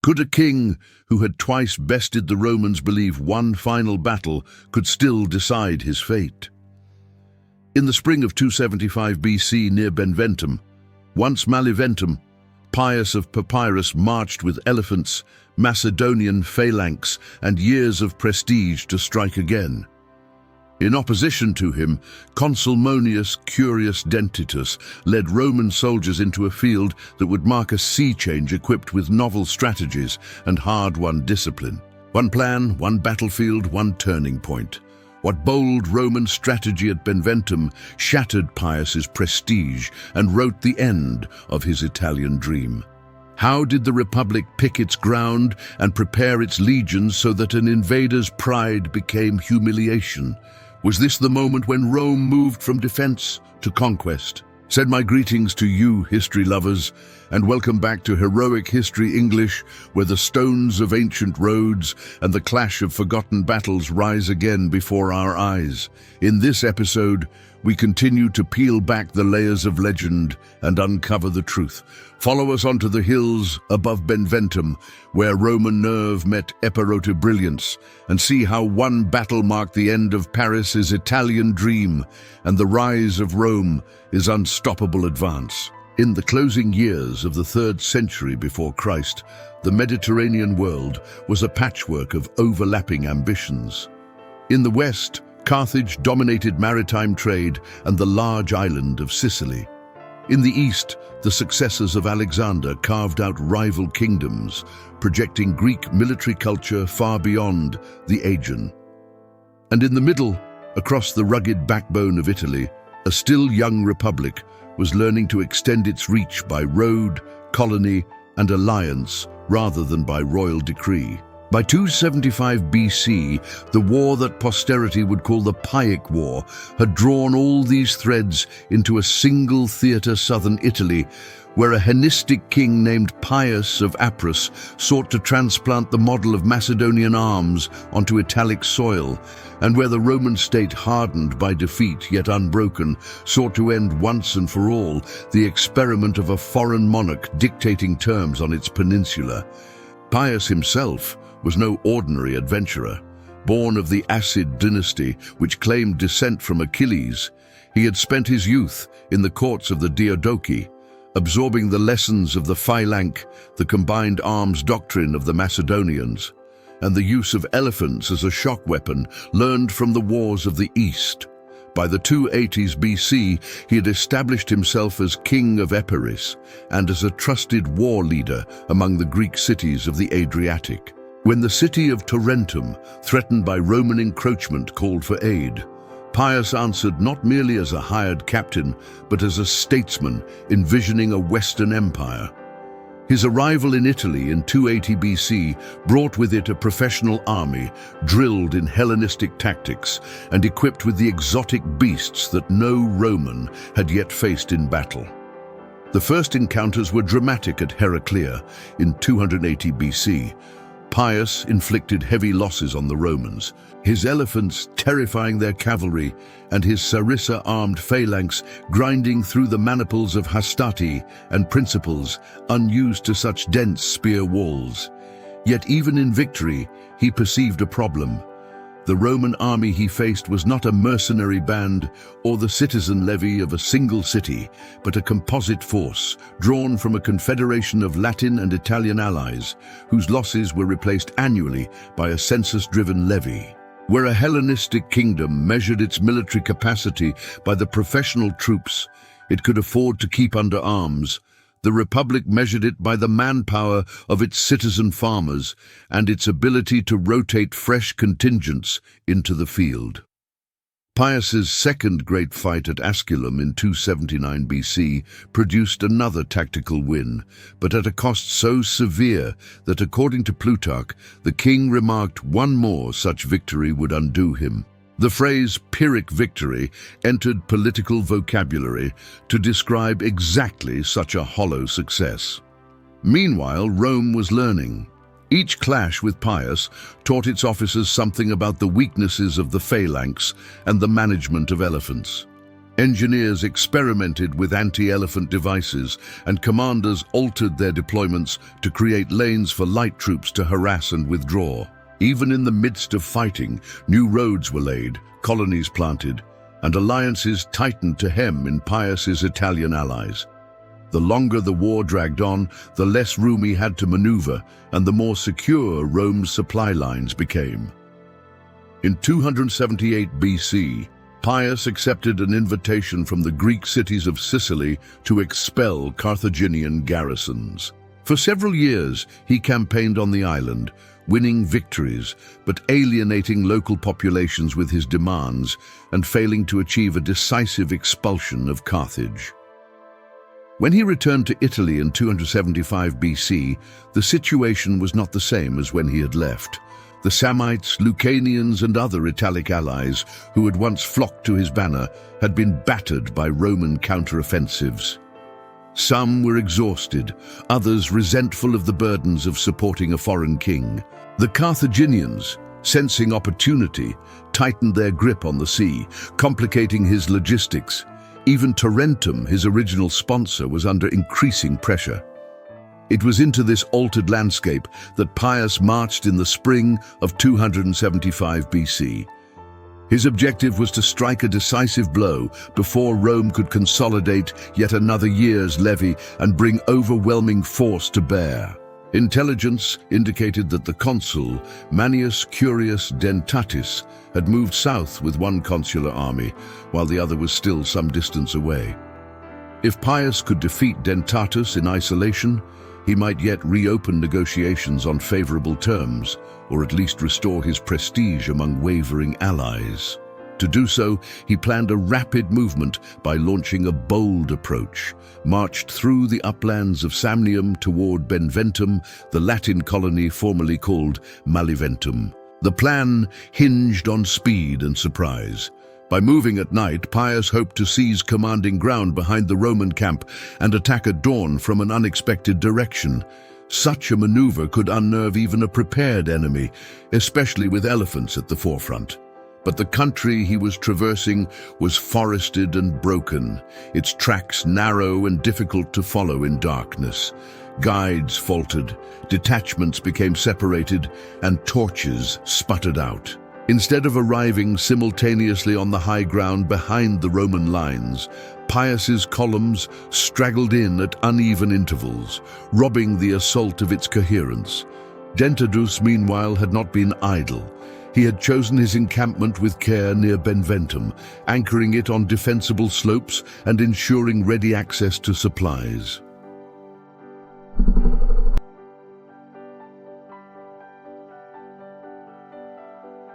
Could a king who had twice bested the Romans believe one final battle could still decide his fate? In the spring of 275 BC near Beneventum, once Maleventum, Pyrrhus of Epirus marched with elephants, Macedonian phalanx, and years of prestige to strike again. In opposition to him, Consul Manius Curius Dentatus led Roman soldiers into a field that would mark a sea change equipped with novel strategies and hard-won discipline. One plan, one battlefield, one turning point. What bold Roman strategy at Beneventum shattered Pyrrhus's prestige and wrote the end of his Italian dream? How did the Republic pick its ground and prepare its legions so that an invader's pride became humiliation? Was this the moment when Rome moved from defense to conquest? Send my greetings to you, history lovers, and welcome back to Heroic History English, where the stones of ancient roads and the clash of forgotten battles rise again before our eyes. In this episode, we continue to peel back the layers of legend and uncover the truth. Follow us onto the hills above Beneventum, where Roman nerve met Epirotic brilliance, and see how one battle marked the end of Paris's Italian dream and the rise of Rome, his unstoppable advance. In the closing years of the 3rd century before Christ, the Mediterranean world was a patchwork of overlapping ambitions. In the west, Carthage dominated maritime trade and the large island of Sicily. In the east, the successors of Alexander carved out rival kingdoms, projecting Greek military culture far beyond the Aegean. And in the middle, across the rugged backbone of Italy, a still young republic was learning to extend its reach by road, colony, and alliance rather than by royal decree. By 275 BC, the war that posterity would call the Pyrrhic War had drawn all these threads into a single theatre, southern Italy, where a Hellenistic king named Pyrrhus of Epirus sought to transplant the model of Macedonian arms onto Italic soil, and where the Roman state, hardened by defeat yet unbroken, sought to end once and for all the experiment of a foreign monarch dictating terms on its peninsula. Pyrrhus himself was no ordinary adventurer. Born of the Acid dynasty, which claimed descent from Achilles, he had spent his youth in the courts of the Diadochi, absorbing the lessons of the phalanx, the combined arms doctrine of the Macedonians, and the use of elephants as a shock weapon learned from the wars of the East. By the 280s BC, he had established himself as king of Epirus and as a trusted war leader among the Greek cities of the Adriatic. When the city of Tarentum, threatened by Roman encroachment, called for aid, Pyrrhus answered not merely as a hired captain, but as a statesman envisioning a Western empire. His arrival in Italy in 280 BC brought with it a professional army, drilled in Hellenistic tactics and equipped with the exotic beasts that no Roman had yet faced in battle. The first encounters were dramatic at Heraclea in 280 BC. Pyrrhus inflicted heavy losses on the Romans, his elephants terrifying their cavalry and his sarissa-armed phalanx grinding through the maniples of hastati and principles unused to such dense spear walls. Yet even in victory, he perceived a problem. The Roman army he faced was not a mercenary band or the citizen levy of a single city, but a composite force drawn from a confederation of Latin and Italian allies, whose losses were replaced annually by a census-driven levy. Where a Hellenistic kingdom measured its military capacity by the professional troops it could afford to keep under arms, the Republic measured it by the manpower of its citizen farmers and its ability to rotate fresh contingents into the field. Pyrrhus's second great fight at Asculum in 279 BC produced another tactical win, but at a cost so severe that, according to Plutarch, the king remarked one more such victory would undo him. The phrase Pyrrhic victory entered political vocabulary to describe exactly such a hollow success. Meanwhile, Rome was learning. Each clash with Pyrrhus taught its officers something about the weaknesses of the phalanx and the management of elephants. Engineers experimented with anti-elephant devices, and commanders altered their deployments to create lanes for light troops to harass and withdraw. Even in the midst of fighting, new roads were laid, colonies planted, and alliances tightened to hem in Pyrrhus's Italian allies. The longer the war dragged on, the less room he had to maneuver, and the more secure Rome's supply lines became. In 278 BC, Pyrrhus accepted an invitation from the Greek cities of Sicily to expel Carthaginian garrisons. For several years, he campaigned on the island, winning victories, but alienating local populations with his demands and failing to achieve a decisive expulsion of Carthage. When he returned to Italy in 275 BC, the situation was not the same as when he had left. The Samnites, Lucanians, and other Italic allies who had once flocked to his banner had been battered by Roman counteroffensives. Some were exhausted, others resentful of the burdens of supporting a foreign king. The Carthaginians, sensing opportunity, tightened their grip on the sea, complicating his logistics. Even Tarentum, his original sponsor, was under increasing pressure. It was into this altered landscape that Pyrrhus marched in the spring of 275 BC. His objective was to strike a decisive blow before Rome could consolidate yet another year's levy and bring overwhelming force to bear. Intelligence indicated that the consul, Manius Curius Dentatus, had moved south with one consular army, while the other was still some distance away. If Pyrrhus could defeat Dentatus in isolation, he might yet reopen negotiations on favorable terms, or at least restore his prestige among wavering allies. To do so, he planned a rapid movement by launching a bold approach, marched through the uplands of Samnium toward Beneventum, the Latin colony formerly called Maleventum. The plan hinged on speed and surprise. By moving at night, Pyrrhus hoped to seize commanding ground behind the Roman camp and attack at dawn from an unexpected direction. Such a maneuver could unnerve even a prepared enemy, especially with elephants at the forefront. But the country he was traversing was forested and broken, its tracks narrow and difficult to follow in darkness. Guides faltered, detachments became separated, and torches sputtered out. Instead of arriving simultaneously on the high ground behind the Roman lines, Pyrrhus's columns straggled in at uneven intervals, robbing the assault of its coherence. Dentatus, meanwhile, had not been idle. He had chosen his encampment with care near Beneventum, anchoring it on defensible slopes and ensuring ready access to supplies.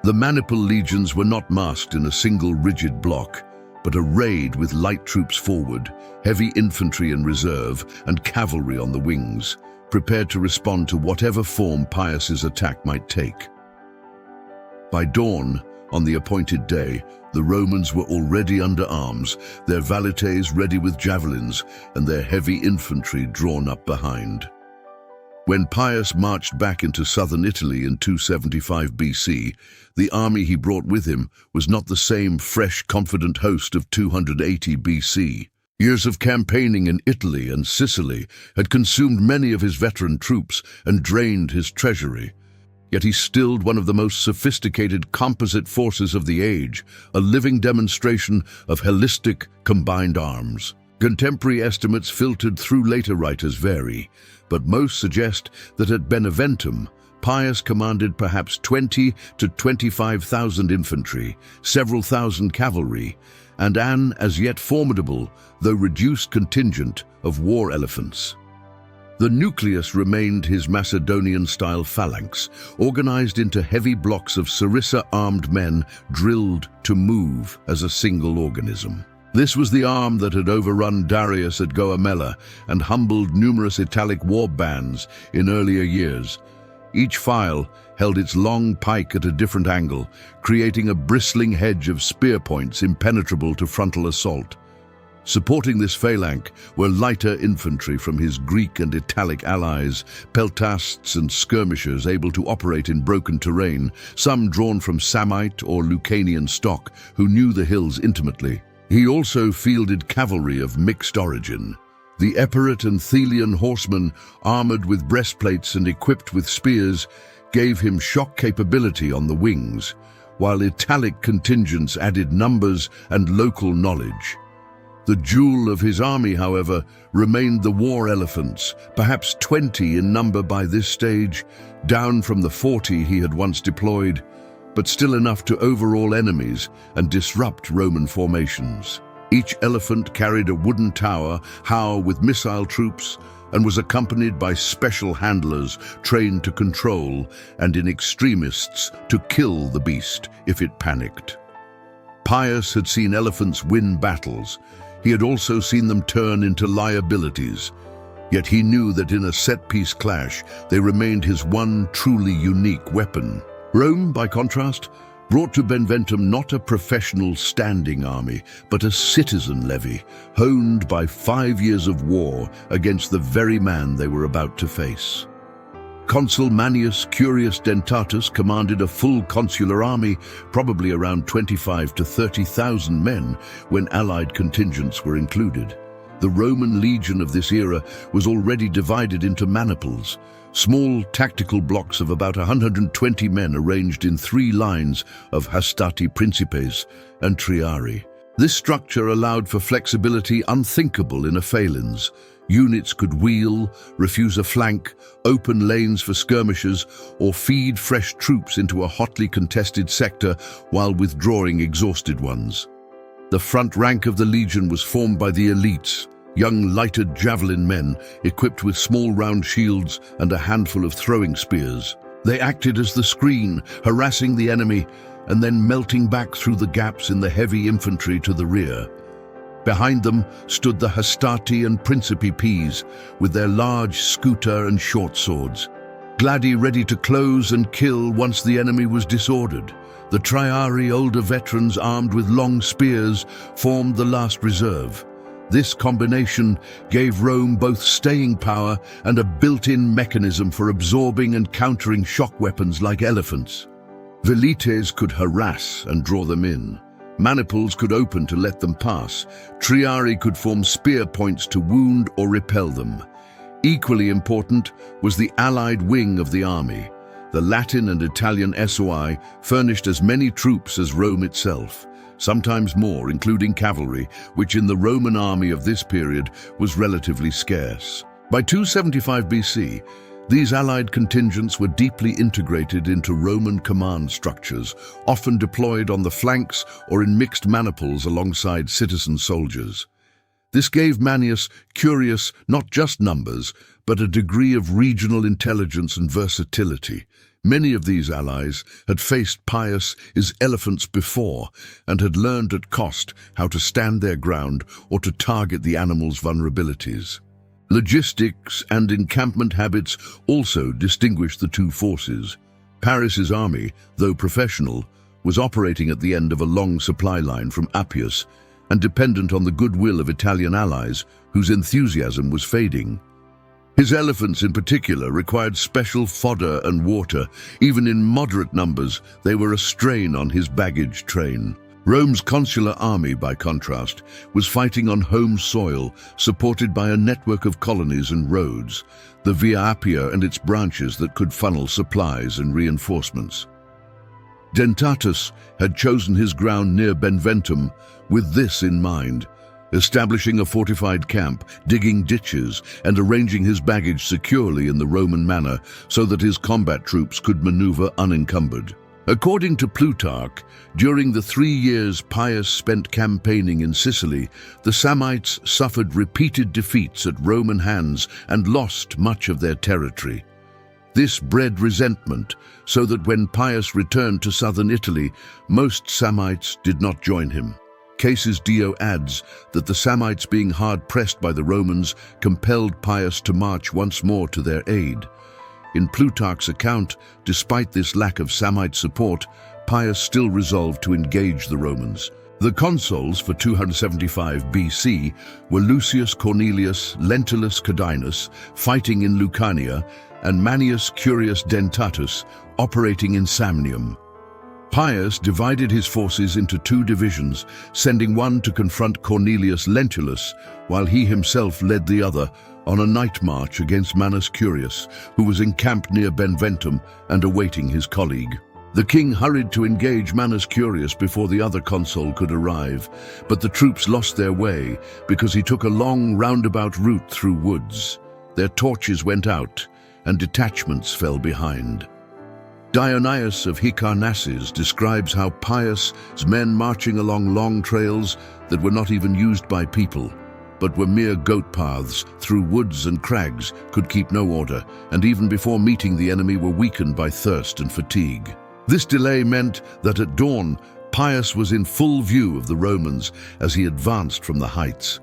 The Manipal legions were not massed in a single rigid block, but arrayed with light troops forward, heavy infantry in reserve, and cavalry on the wings, prepared to respond to whatever form Pyrrhus's attack might take. By dawn, on the appointed day, the Romans were already under arms, their valites ready with javelins, and their heavy infantry drawn up behind. When Pyrrhus marched back into southern Italy in 275 BC, the army he brought with him was not the same fresh, confident host of 280 BC. Years of campaigning in Italy and Sicily had consumed many of his veteran troops and drained his treasury. Yet he stilled one of the most sophisticated composite forces of the age, a living demonstration of holistic combined arms. Contemporary estimates filtered through later writers vary, but most suggest that at Beneventum, Pyrrhus commanded perhaps 20 to 25,000 infantry, several thousand cavalry, and an as yet formidable, though reduced contingent of war elephants. The nucleus remained his Macedonian-style phalanx, organized into heavy blocks of sarissa-armed men drilled to move as a single organism. This was the arm that had overrun Darius at Goamela and humbled numerous Italic war bands in earlier years. Each file held its long pike at a different angle, creating a bristling hedge of spear points impenetrable to frontal assault. Supporting this phalanx were lighter infantry from his Greek and Italic allies, peltasts and skirmishers able to operate in broken terrain, some drawn from Samnite or Lucanian stock who knew the hills intimately. He also fielded cavalry of mixed origin. The Epirot and Thelian horsemen, armored with breastplates and equipped with spears, gave him shock capability on the wings, while Italic contingents added numbers and local knowledge. The jewel of his army, however, remained the war elephants, perhaps 20 in number by this stage, down from the 40 he had once deployed, but still enough to overawe enemies and disrupt Roman formations. Each elephant carried a wooden tower, howe with missile troops, and was accompanied by special handlers trained to control and in extremists to kill the beast if it panicked. Pyrrhus had seen elephants win battles. He had also seen them turn into liabilities. Yet he knew that in a set-piece clash, they remained his one truly unique weapon. Rome, by contrast, brought to Beneventum not a professional standing army, but a citizen levy, honed by 5 years of war against the very man they were about to face. Consul Manius Curius Dentatus commanded a full consular army, probably around 25 to 30,000 men, when allied contingents were included. The Roman legion of this era was already divided into maniples, small tactical blocks of about 120 men arranged in 3 lines of hastati principes and triarii. This structure allowed for flexibility unthinkable in a phalanx. Units could wheel, refuse a flank, open lanes for skirmishers, or feed fresh troops into a hotly contested sector while withdrawing exhausted ones. The front rank of the legion was formed by the elites, young lighted javelin men equipped with small round shields and a handful of throwing spears. They acted as the screen, harassing the enemy and then melting back through the gaps in the heavy infantry to the rear. Behind them stood the hastati and principes with their large scooter and short swords, gladi ready to close and kill once the enemy was disordered. The triarii, older veterans armed with long spears, formed the last reserve. This combination gave Rome both staying power and a built-in mechanism for absorbing and countering shock weapons like elephants. Velites could harass and draw them in. Maniples could open to let them pass. Triarii could form spear points to wound or repel them. Equally important was the allied wing of the army. The Latin and Italian SOI furnished as many troops as Rome itself, sometimes more, including cavalry, which in the Roman army of this period was relatively scarce. By 275 BC, these allied contingents were deeply integrated into Roman command structures, often deployed on the flanks or in mixed maniples alongside citizen soldiers. This gave Manius Curius not just numbers, but a degree of regional intelligence and versatility. Many of these allies had faced Pyrrhus' elephants before and had learned at cost how to stand their ground or to target the animal's vulnerabilities. Logistics and encampment habits also distinguished the two forces. Pyrrhus' army, though professional, was operating at the end of a long supply line from Appius and dependent on the goodwill of Italian allies whose enthusiasm was fading. His elephants in particular required special fodder and water. Even in moderate numbers, they were a strain on his baggage train. Rome's consular army, by contrast, was fighting on home soil, supported by a network of colonies and roads, the Via Appia and its branches that could funnel supplies and reinforcements. Dentatus had chosen his ground near Beneventum with this in mind: establishing a fortified camp, digging ditches, and arranging his baggage securely in the Roman manner so that his combat troops could maneuver unencumbered. According to Plutarch, during the 3 years Pyrrhus spent campaigning in Sicily, the Samnites suffered repeated defeats at Roman hands and lost much of their territory. This bred resentment, so that when Pyrrhus returned to southern Italy, most Samnites did not join him. Cases Dio adds that the Samnites, being hard-pressed by the Romans, compelled Pyrrhus to march once more to their aid. In Plutarch's account, despite this lack of Samnite support, Pyrrhus still resolved to engage the Romans. The consuls for 275 BC were Lucius Cornelius Lentulus Cadinus, fighting in Lucania, and Manius Curius Dentatus, operating in Samnium. Pyrrhus divided his forces into two divisions, sending one to confront Cornelius Lentulus, while he himself led the other on a night march against Manius Curius, who was encamped near Beneventum and awaiting his colleague. The king hurried to engage Manius Curius before the other consul could arrive, but the troops lost their way because he took a long roundabout route through woods. Their torches went out, and detachments fell behind. Dionysius of Hyrcanus describes how Pyrrhus's men marching along long trails that were not even used by people, but were mere goat paths through woods and crags, could keep no order, and even before meeting the enemy were weakened by thirst and fatigue. This delay meant that at dawn, Pyrrhus was in full view of the Romans as he advanced from the heights.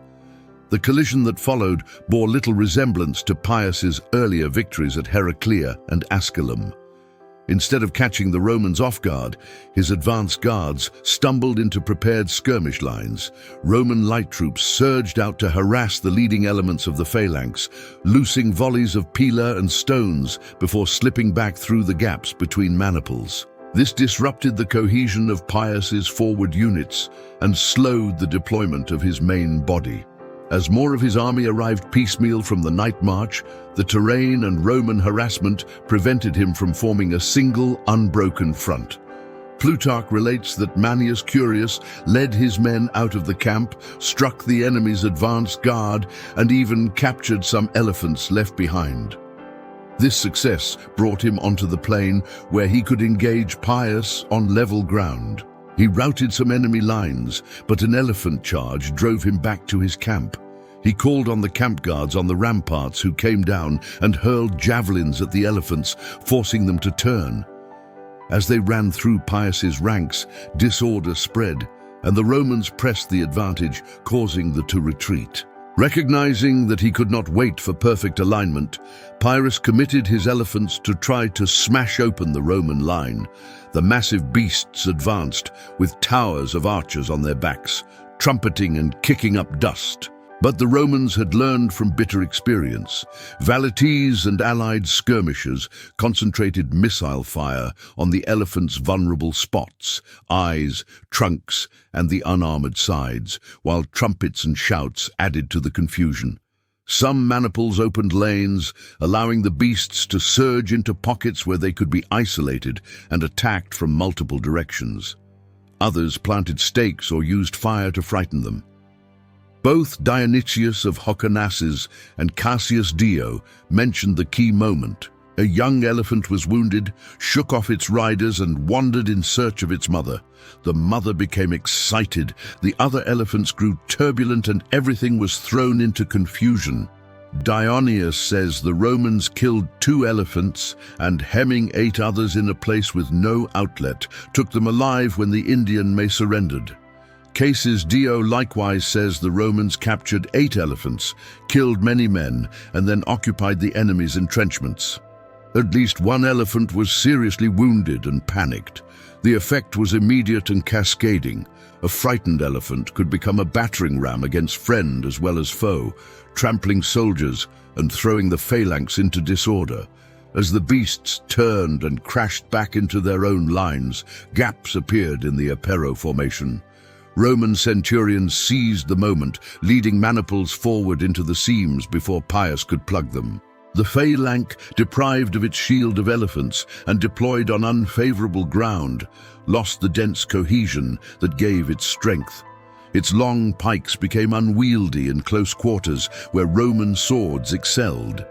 The collision that followed bore little resemblance to Pyrrhus's earlier victories at Heraclea and Asculum. Instead of catching the Romans off guard, his advance guards stumbled into prepared skirmish lines. Roman light troops surged out to harass the leading elements of the phalanx, loosing volleys of pila and stones before slipping back through the gaps between maniples. This disrupted the cohesion of Pyrrhus's forward units and slowed the deployment of his main body. As more of his army arrived piecemeal from the night march, the terrain and Roman harassment prevented him from forming a single, unbroken front. Plutarch relates that Manius Curius led his men out of the camp, struck the enemy's advance guard, and even captured some elephants left behind. This success brought him onto the plain where he could engage Pyrrhus on level ground. He routed some enemy lines, but an elephant charge drove him back to his camp. He called on the camp guards on the ramparts, who came down and hurled javelins at the elephants, forcing them to turn. As they ran through Pyrrhus's ranks, disorder spread, and the Romans pressed the advantage, causing them to retreat. Recognizing that he could not wait for perfect alignment, Pyrrhus committed his elephants to try to smash open the Roman line. The massive beasts advanced, with towers of archers on their backs, trumpeting and kicking up dust. But the Romans had learned from bitter experience. Valites and allied skirmishers concentrated missile fire on the elephants' vulnerable spots, eyes, trunks, and the unarmored sides, while trumpets and shouts added to the confusion. Some maniples opened lanes, allowing the beasts to surge into pockets where they could be isolated and attacked from multiple directions. Others planted stakes or used fire to frighten them. Both Dionysius of Hyrcanus and Cassius Dio mentioned the key moment. A young elephant was wounded, shook off its riders, and wandered in search of its mother. The mother became excited, the other elephants grew turbulent, and everything was thrown into confusion. Dionysius says the Romans killed 2 elephants and, hemming 8 others in a place with no outlet, took them alive when the Indian may surrendered. Cassius Dio likewise says the Romans captured 8 elephants, killed many men, and then occupied the enemy's entrenchments. At least 1 elephant was seriously wounded and panicked. The effect was immediate and cascading. A frightened elephant could become a battering ram against friend as well as foe, trampling soldiers and throwing the phalanx into disorder. As the beasts turned and crashed back into their own lines, gaps appeared in the Epirrus formation. Roman centurions seized the moment, leading maniples forward into the seams before Pyrrhus could plug them. The phalanx, deprived of its shield of elephants and deployed on unfavorable ground, lost the dense cohesion that gave it strength. Its long pikes became unwieldy in close quarters where Roman swords excelled.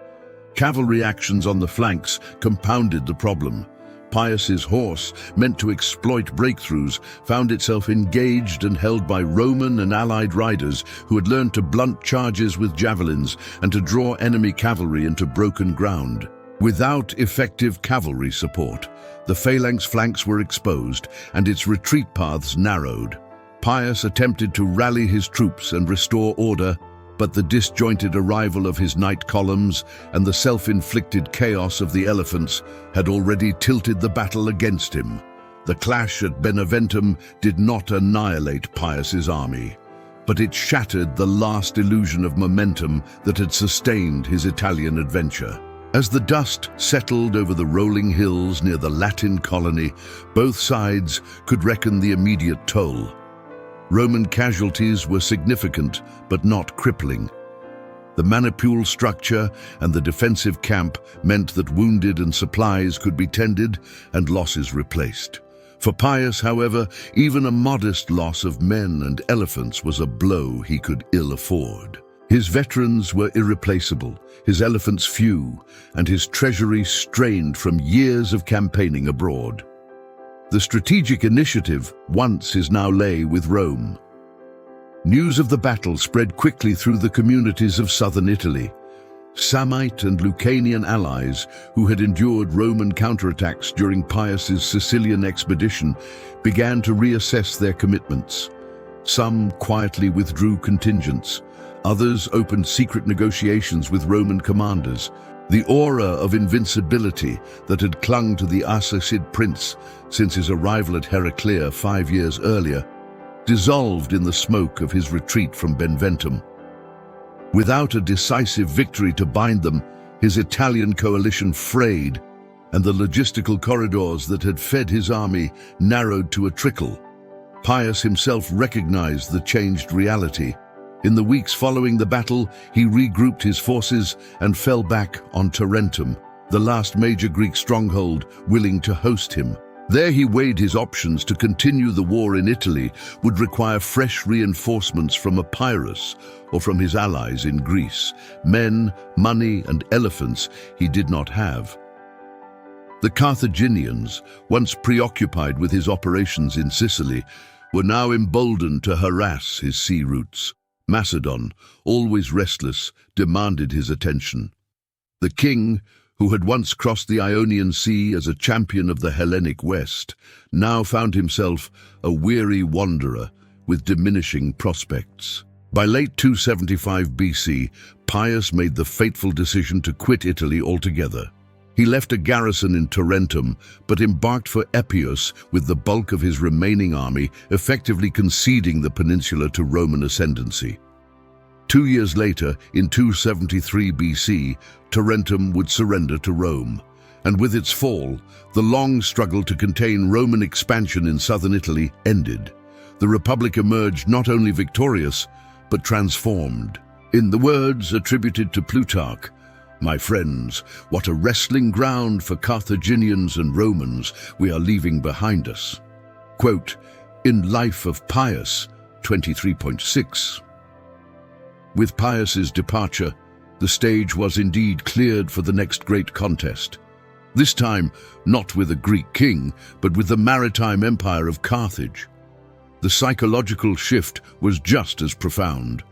Cavalry actions on the flanks compounded the problem. Pyrrhus's horse, meant to exploit breakthroughs, found itself engaged and held by Roman and allied riders who had learned to blunt charges with javelins and to draw enemy cavalry into broken ground. Without effective cavalry support, the phalanx flanks were exposed and its retreat paths narrowed. Pyrrhus attempted to rally his troops and restore order, but the disjointed arrival of his night columns and the self-inflicted chaos of the elephants had already tilted the battle against him. The clash at Beneventum did not annihilate Pyrrhus's army, but it shattered the last illusion of momentum that had sustained his Italian adventure. As the dust settled over the rolling hills near the Latin colony, both sides could reckon the immediate toll. Roman casualties were significant, but not crippling. The manipule structure and the defensive camp meant that wounded and supplies could be tended and losses replaced. For Pyrrhus, however, even a modest loss of men and elephants was a blow he could ill afford. His veterans were irreplaceable, his elephants few, and his treasury strained from years of campaigning abroad. The strategic initiative once is now lay with Rome. News of the battle spread quickly through the communities of southern Italy. Samnite and Lucanian allies, who had endured Roman counterattacks during Pyrrhus's Sicilian expedition, began to reassess their commitments. Some quietly withdrew contingents. Others opened secret negotiations with Roman commanders. The aura of invincibility that had clung to the Arsacid prince since his arrival at Heraclea 5 years earlier dissolved in the smoke of his retreat from Beneventum. Without a decisive victory to bind them, his Italian coalition frayed, and the logistical corridors that had fed his army narrowed to a trickle. Pyrrhus himself recognized the changed reality. In the weeks following the battle, he regrouped his forces and fell back on Tarentum, the last major Greek stronghold willing to host him. There he weighed his options. To continue the war in Italy would require fresh reinforcements from Epirus or from his allies in Greece. Men, money, and elephants he did not have. The Carthaginians, once preoccupied with his operations in Sicily, were now emboldened to harass his sea routes. Macedon, always restless, demanded his attention. The king, who had once crossed the Ionian Sea as a champion of the Hellenic West, now found himself a weary wanderer with diminishing prospects. By late 275 BC, Pyrrhus made the fateful decision to quit Italy altogether. He left a garrison in Tarentum, but embarked for Epirus with the bulk of his remaining army, effectively conceding the peninsula to Roman ascendancy. 2 years later, in 273 BC, Tarentum would surrender to Rome, and with its fall, the long struggle to contain Roman expansion in southern Italy ended. The Republic emerged not only victorious, but transformed. In the words attributed to Plutarch, "My friends, what a wrestling ground for Carthaginians and Romans we are leaving behind us." Quote, in Life of Pyrrhus, 23.6. With Pyrrhus's departure, the stage was indeed cleared for the next great contest. This time, not with a Greek king, but with the maritime empire of Carthage. The psychological shift was just as profound.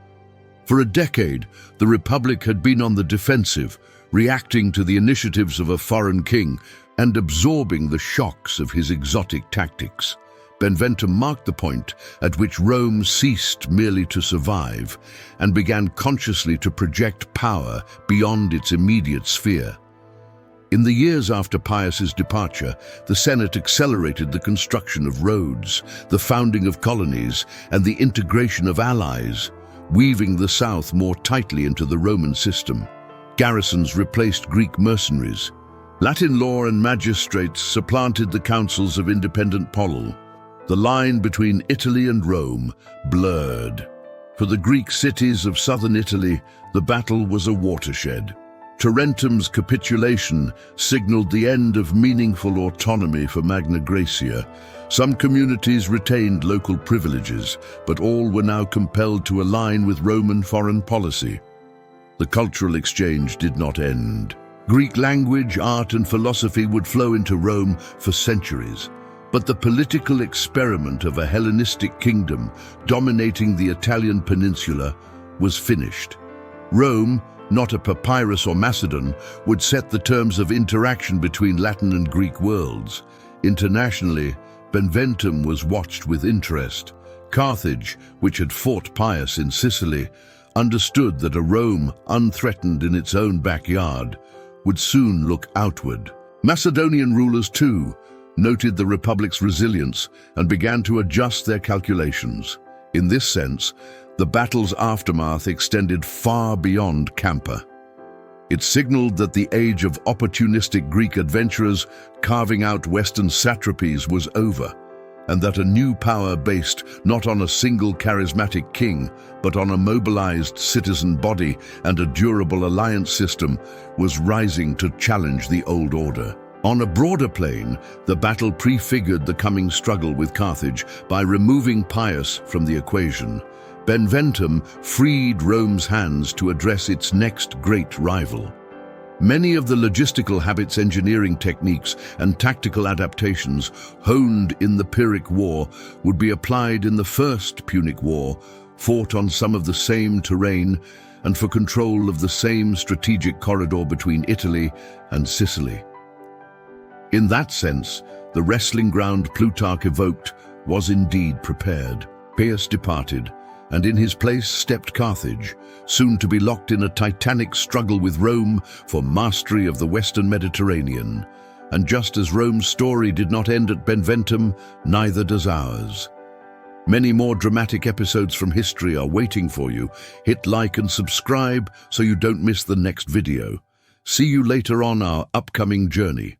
For a decade, the Republic had been on the defensive, reacting to the initiatives of a foreign king and absorbing the shocks of his exotic tactics. Beneventum marked the point at which Rome ceased merely to survive and began consciously to project power beyond its immediate sphere. In the years after Pyrrhus's departure, the Senate accelerated the construction of roads, the founding of colonies, and the integration of allies, weaving the South more tightly into the Roman system. Garrisons replaced Greek mercenaries. Latin law and magistrates supplanted the councils of independent polis. The line between Italy and Rome blurred. For the Greek cities of southern Italy, the battle was a watershed. Tarentum's capitulation signaled the end of meaningful autonomy for Magna Graecia. Some communities retained local privileges, but all were now compelled to align with Roman foreign policy. The cultural exchange did not end. Greek language, art, and philosophy would flow into Rome for centuries. But the political experiment of a Hellenistic kingdom dominating the Italian peninsula was finished. Rome, not a Epirus or Macedon, would set the terms of interaction between Latin and Greek worlds. Internationally, Beneventum was watched with interest. Carthage, which had fought Pyrrhus in Sicily, understood that a Rome unthreatened in its own backyard would soon look outward. Macedonian rulers, too, noted the Republic's resilience and began to adjust their calculations. In this sense, the battle's aftermath extended far beyond Campa. It signaled that the age of opportunistic Greek adventurers carving out Western satrapies was over, and that a new power based not on a single charismatic king, but on a mobilized citizen body and a durable alliance system was rising to challenge the old order. On a broader plane, the battle prefigured the coming struggle with Carthage by removing Pyrrhus from the equation. Beneventum freed Rome's hands to address its next great rival. Many of the logistical habits, engineering techniques, and tactical adaptations honed in the Pyrrhic War would be applied in the First Punic War, fought on some of the same terrain and for control of the same strategic corridor between Italy and Sicily. In that sense, the wrestling ground Plutarch evoked was indeed prepared. Pyrrhus departed, and in his place stepped Carthage, soon to be locked in a titanic struggle with Rome for mastery of the Western Mediterranean. And just as Rome's story did not end at Beneventum, neither does ours. Many more dramatic episodes from history are waiting for you. Hit like and subscribe so you don't miss the next video. See you later on our upcoming journey.